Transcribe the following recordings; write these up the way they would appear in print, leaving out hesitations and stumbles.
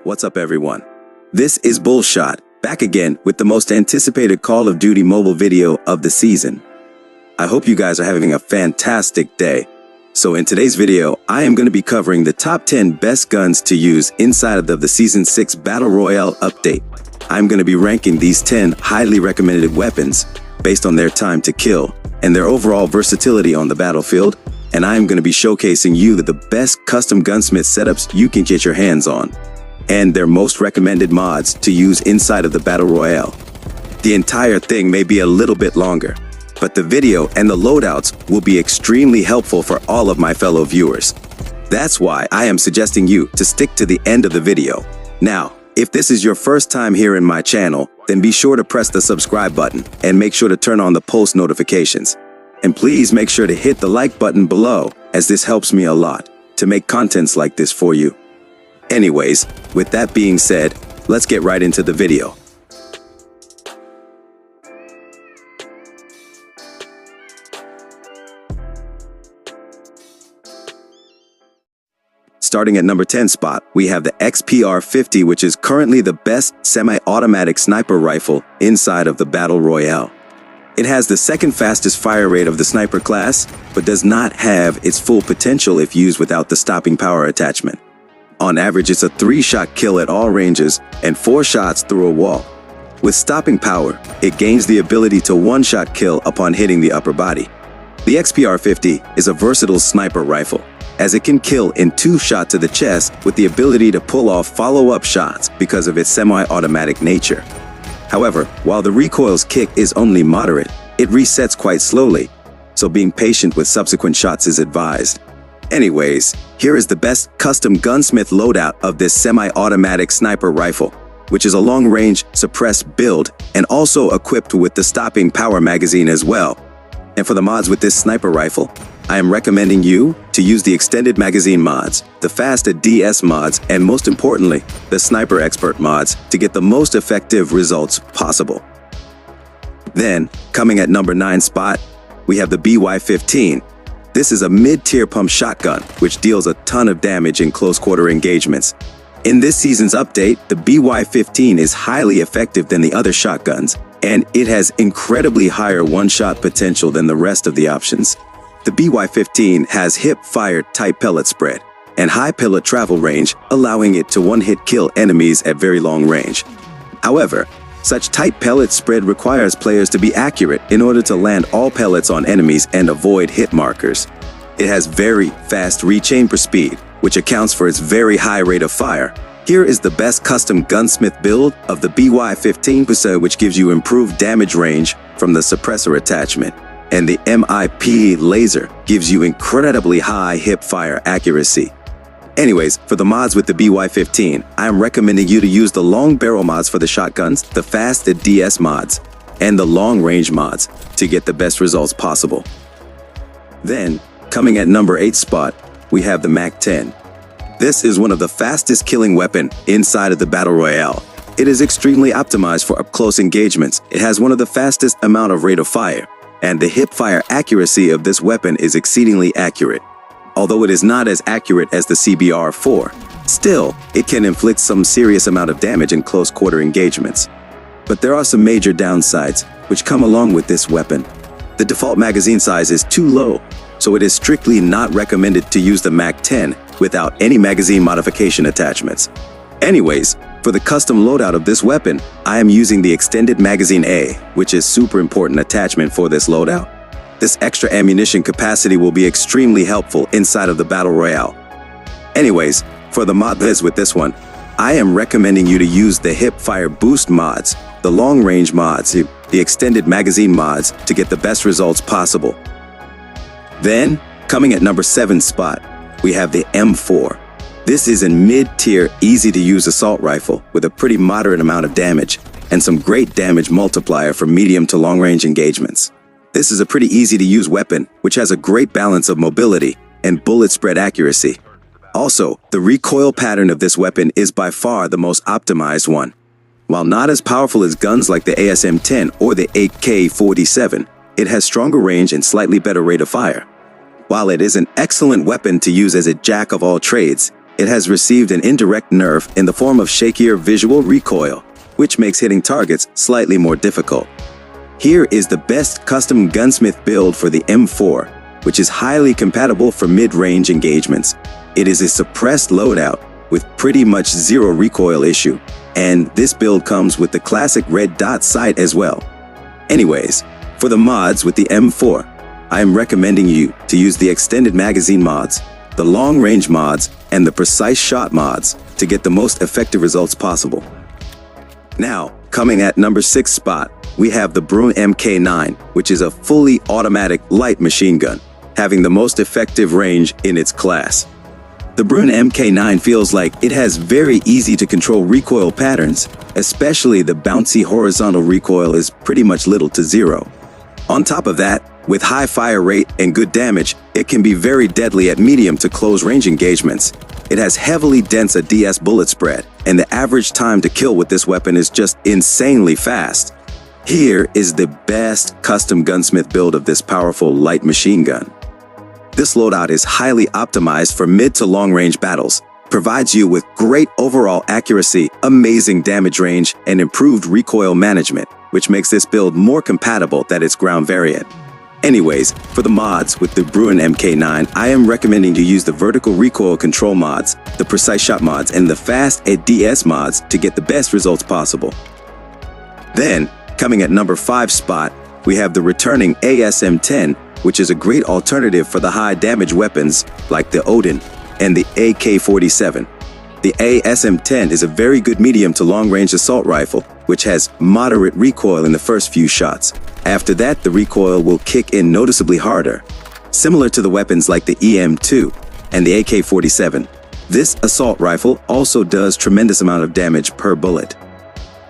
What's up everyone? This is Bullshot, back again with the most anticipated Call of Duty mobile video of the season. I hope you guys are having a fantastic day. So in today's video, I am going to be covering the top 10 best guns to use inside of the Season 6 Battle Royale update. I'm going to be ranking these 10 highly recommended weapons based on their time to kill and their overall versatility on the battlefield, and I am going to be showcasing you the best custom gunsmith setups you can get your hands on, and their most recommended mods to use inside of the Battle Royale. The entire thing may be a little bit longer, but the video and the loadouts will be extremely helpful for all of my fellow viewers. That's why I am suggesting you to stick to the end of the video. Now, if this is your first time here in my channel, then be sure to press the subscribe button and make sure to turn on the post notifications. And please make sure to hit the like button below, as this helps me a lot to make contents like this for you. Anyways, with that being said, let's get right into the video. Starting at number 10 spot, we have the XP50, which is currently the best semi-automatic sniper rifle inside of the Battle Royale. It has the second fastest fire rate of the sniper class, but does not have its full potential if used without the stopping power attachment. On average, it's a 3-shot kill at all ranges and 4 shots through a wall. With stopping power, it gains the ability to 1-shot kill upon hitting the upper body. The XPR50 is a versatile sniper rifle, as it can kill in 2 shots to the chest with the ability to pull off follow-up shots because of its semi-automatic nature. However, while the recoil's kick is only moderate, it resets quite slowly, so being patient with subsequent shots is advised. Anyways, here is the best custom gunsmith loadout of this semi-automatic sniper rifle, which is a long-range suppressed build and also equipped with the stopping power magazine as well. And for the mods with this sniper rifle, I am recommending you to use the extended magazine mods, the fast DS mods, and most importantly, the sniper expert mods to get the most effective results possible. Then, coming at number 9 spot, we have the BY-15. This is a mid-tier pump shotgun, which deals a ton of damage in close-quarter engagements. In this season's update, the BY-15 is highly effective than the other shotguns, and it has incredibly higher one-shot potential than the rest of the options. The BY-15 has hip-fire tight pellet spread and high pellet travel range, allowing it to one-hit kill enemies at very long range. However, such tight pellet spread requires players to be accurate in order to land all pellets on enemies and avoid hit markers. It has very fast rechamber speed, which accounts for its very high rate of fire. Here is the best custom gunsmith build of the BY-15, which gives you improved damage range from the suppressor attachment. And the MIP laser gives you incredibly high hip-fire accuracy. Anyways, for the mods with the BY-15, I am recommending you to use the long barrel mods for the shotguns, the fast DS mods, and the long range mods to get the best results possible. Then, coming at number 8 spot, we have the MAC-10. This is one of the fastest killing weapon inside of the Battle Royale. It is extremely optimized for up-close engagements. It has one of the fastest amount of rate of fire, and the hip-fire accuracy of this weapon is exceedingly accurate. Although it is not as accurate as the CBR-4, still, it can inflict some serious amount of damage in close-quarter engagements. But there are some major downsides which come along with this weapon. The default magazine size is too low, so it is strictly not recommended to use the MAC-10 without any magazine modification attachments. Anyways, for the custom loadout of this weapon, I am using the extended magazine A, which is super important attachment for this loadout. This extra ammunition capacity will be extremely helpful inside of the Battle Royale. Anyways, for the mods with this one, I am recommending you to use the hip fire boost mods, the long range mods, the extended magazine mods to get the best results possible. Then, coming at number 7 spot, we have the M4. This is a mid-tier, easy-to-use assault rifle with a pretty moderate amount of damage and some great damage multiplier for medium to long-range engagements. This is a pretty easy-to-use weapon which has a great balance of mobility and bullet spread accuracy. Also, the recoil pattern of this weapon is by far the most optimized one. While not as powerful as guns like the ASM-10 or the AK-47, it has stronger range and slightly better rate of fire. While it is an excellent weapon to use as a jack of all trades, it has received an indirect nerf in the form of shakier visual recoil, which makes hitting targets slightly more difficult. Here is the best custom gunsmith build for the M4, which is highly compatible for mid-range engagements. It is a suppressed loadout with pretty much zero recoil issue, and this build comes with the classic red dot sight as well. Anyways, for the mods with the M4, I am recommending you to use the extended magazine mods, the long-range mods, and the precise shot mods to get the most effective results possible. Now, coming at number 6 spot, we have the Brun MK9, which is a fully automatic light machine gun, having the most effective range in its class. The Brun MK9 feels like it has very easy to control recoil patterns, especially the bouncy horizontal recoil is pretty much little to zero. On top of that, with high fire rate and good damage, it can be very deadly at medium to close range engagements. It has heavily dense DS bullet spread, and the average time to kill with this weapon is just insanely fast. Here is the best custom gunsmith build of this powerful light machine gun. This loadout is highly optimized for mid to long range battles, provides you with great overall accuracy, amazing damage range, and improved recoil management, which makes this build more compatible than its ground variant. Anyways, for the mods with the Brun MK9, I am recommending you use the vertical recoil control mods, the precise shot mods, and the fast ADS mods to get the best results possible. Then, coming at number 5 spot, we have the returning ASM-10, which is a great alternative for the high damage weapons like the Odin and the AK-47. The ASM-10 is a very good medium to long-range assault rifle, which has moderate recoil in the first few shots. After that, the recoil will kick in noticeably harder. Similar to the weapons like the EM2 and the AK-47, this assault rifle also does tremendous amount of damage per bullet.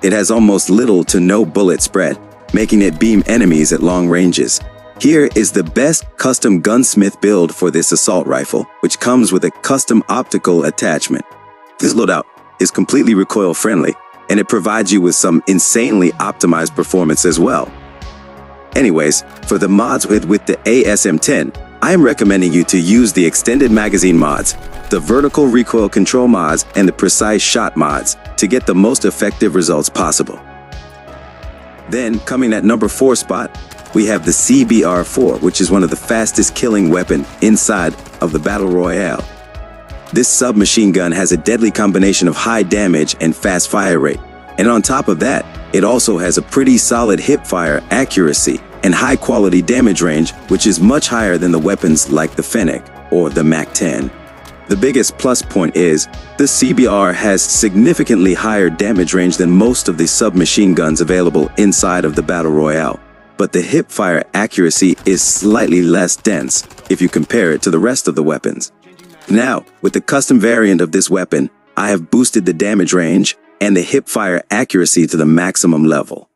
It has almost little to no bullet spread, making it beam enemies at long ranges. Here is the best custom gunsmith build for this assault rifle, which comes with a custom optical attachment. This loadout is completely recoil friendly, and it provides you with some insanely optimized performance as well. Anyways, for the mods with the ASM-10, I am recommending you to use the extended magazine mods, the vertical recoil control mods, and the precise shot mods to get the most effective results possible. Then, coming at number 4 spot, we have the CBR-4, which is one of the fastest killing weapon inside of the Battle Royale. This submachine gun has a deadly combination of high damage and fast fire rate. And on top of that, it also has a pretty solid hip fire accuracy and high quality damage range, which is much higher than the weapons like the Fennec or the MAC-10. The biggest plus point is, the CBR has significantly higher damage range than most of the submachine guns available inside of the Battle Royale. But the hip fire accuracy is slightly less dense if you compare it to the rest of the weapons. Now, with the custom variant of this weapon, I have boosted the damage range and the hip fire accuracy to the maximum level.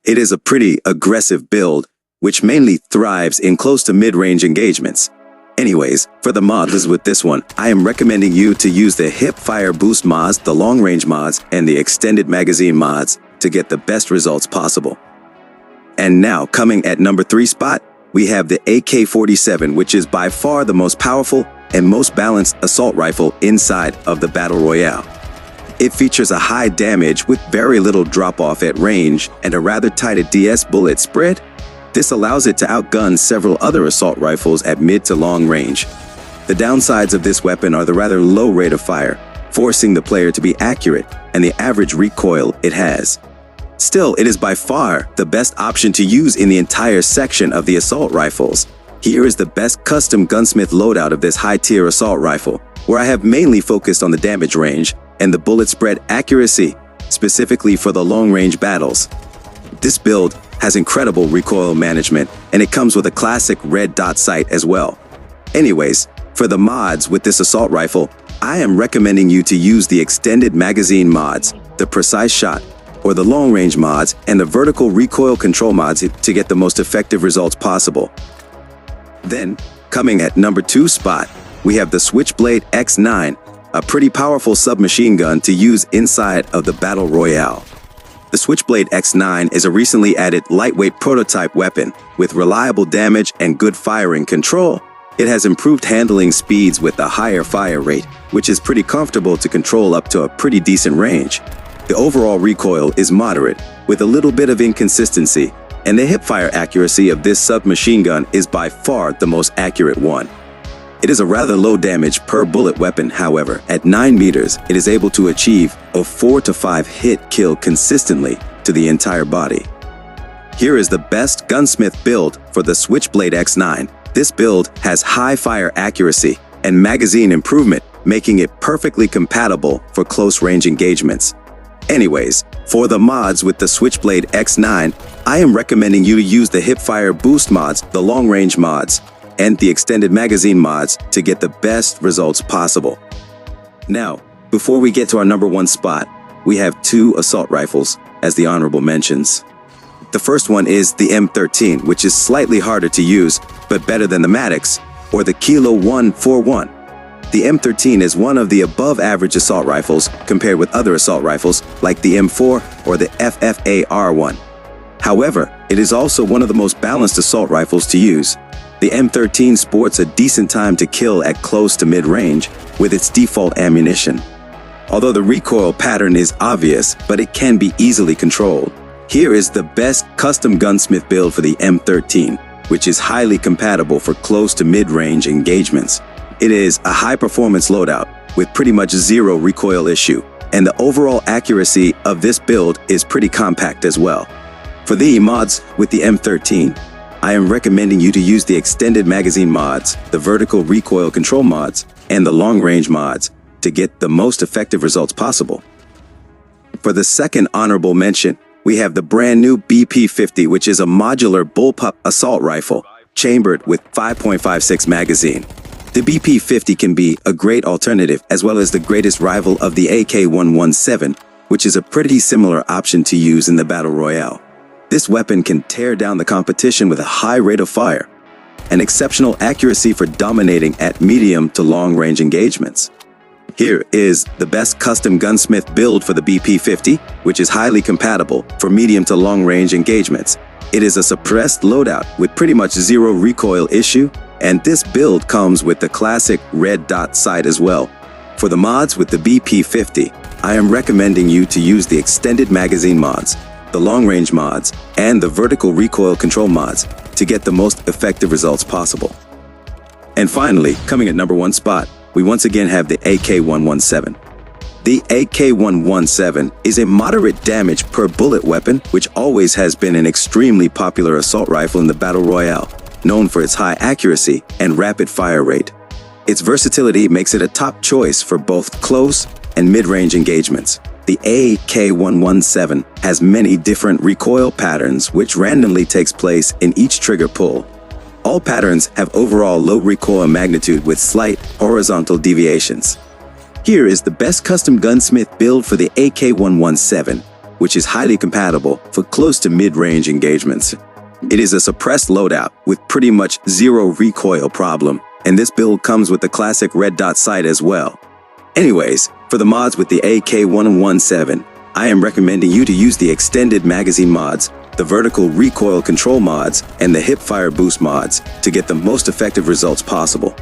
It is a pretty aggressive build, which mainly thrives in close to mid-range engagements. Anyways, for the mods with this one, I am recommending you to use the hip fire boost mods, the long-range mods, and the extended magazine mods to get the best results possible. And now, coming at number 3 spot, we have the AK-47, which is by far the most powerful and most balanced assault rifle inside of the Battle Royale. It features a high damage with very little drop-off at range and a rather tight DS bullet spread. This allows it to outgun several other assault rifles at mid to long range. The downsides of this weapon are the rather low rate of fire, forcing the player to be accurate, and the average recoil it has. Still, it is by far the best option to use in the entire section of the assault rifles. Here is the best custom gunsmith loadout of this high-tier assault rifle, where I have mainly focused on the damage range and the bullet spread accuracy, specifically for the long-range battles. This build has incredible recoil management, and it comes with a classic red dot sight as well. Anyways, for the mods with this assault rifle, I am recommending you to use the extended magazine mods, the precise shot, or the long-range mods, and the vertical recoil control mods to get the most effective results possible. Then, coming at number 2 spot, we have the Switchblade X9, a pretty powerful submachine gun to use inside of the Battle Royale. The Switchblade X9 is a recently added lightweight prototype weapon with reliable damage and good firing control, It has improved handling speeds with a higher fire rate, which is pretty comfortable to control up to a pretty decent range. The overall recoil is moderate, with a little bit of inconsistency, and the hipfire accuracy of this submachine gun is by far the most accurate one. It is a rather low damage per bullet weapon, however, at 9 meters, it is able to achieve a 4 to 5 hit kill consistently to the entire body. Here is the best gunsmith build for the Switchblade X9. This build has high fire accuracy and magazine improvement, making it perfectly compatible for close-range engagements. Anyways, for the mods with the Switchblade X9, I am recommending you to use the hipfire boost mods, the long-range mods, and the extended magazine mods to get the best results possible. Now, before we get to our number 1 spot, we have 2 assault rifles, as the honorable mentions. The first one is the M13, which is slightly harder to use, but better than the Maddox, or the Kilo 141. The M13 is one of the above-average assault rifles compared with other assault rifles like the M4 or the FFAR1. However, it is also one of the most balanced assault rifles to use. The M13 sports a decent time to kill at close to mid-range with its default ammunition. Although the recoil pattern is obvious, but it can be easily controlled. Here is the best custom gunsmith build for the M13, which is highly compatible for close to mid-range engagements. It is a high-performance loadout with pretty much zero recoil issue, and the overall accuracy of this build is pretty compact as well. For the mods with the M13, I am recommending you to use the extended magazine mods, the vertical recoil control mods, and the long-range mods to get the most effective results possible. For the second honorable mention, we have the brand new BP50, which is a modular bullpup assault rifle, chambered with 5.56 magazine. The BP50 can be a great alternative as well as the greatest rival of the AK-117, which is a pretty similar option to use in the Battle Royale. This weapon can tear down the competition with a high rate of fire and exceptional accuracy for dominating at medium to long-range engagements. Here is the best custom gunsmith build for the BP50, which is highly compatible for medium to long-range engagements. It is a suppressed loadout with pretty much zero recoil issue, and this build comes with the classic red dot sight as well. For the mods with the BP50, I am recommending you to use the extended magazine mods, the long-range mods, and the vertical recoil control mods to get the most effective results possible. And finally, coming at number 1 spot, we once again have the AK-117. The AK-117 is a moderate damage per bullet weapon, which always has been an extremely popular assault rifle in the Battle Royale, known for its high accuracy and rapid fire rate. Its versatility makes it a top choice for both close and mid-range engagements. The AK-117 has many different recoil patterns which randomly takes place in each trigger pull. All patterns have overall low recoil magnitude with slight horizontal deviations. Here is the best custom gunsmith build for the AK-117, which is highly compatible for close to mid-range engagements. It is a suppressed loadout with pretty much zero recoil problem, and this build comes with the classic red dot sight as well. Anyways, for the mods with the AK-117, I am recommending you to use the extended magazine mods, the vertical recoil control mods, and the hipfire boost mods to get the most effective results possible.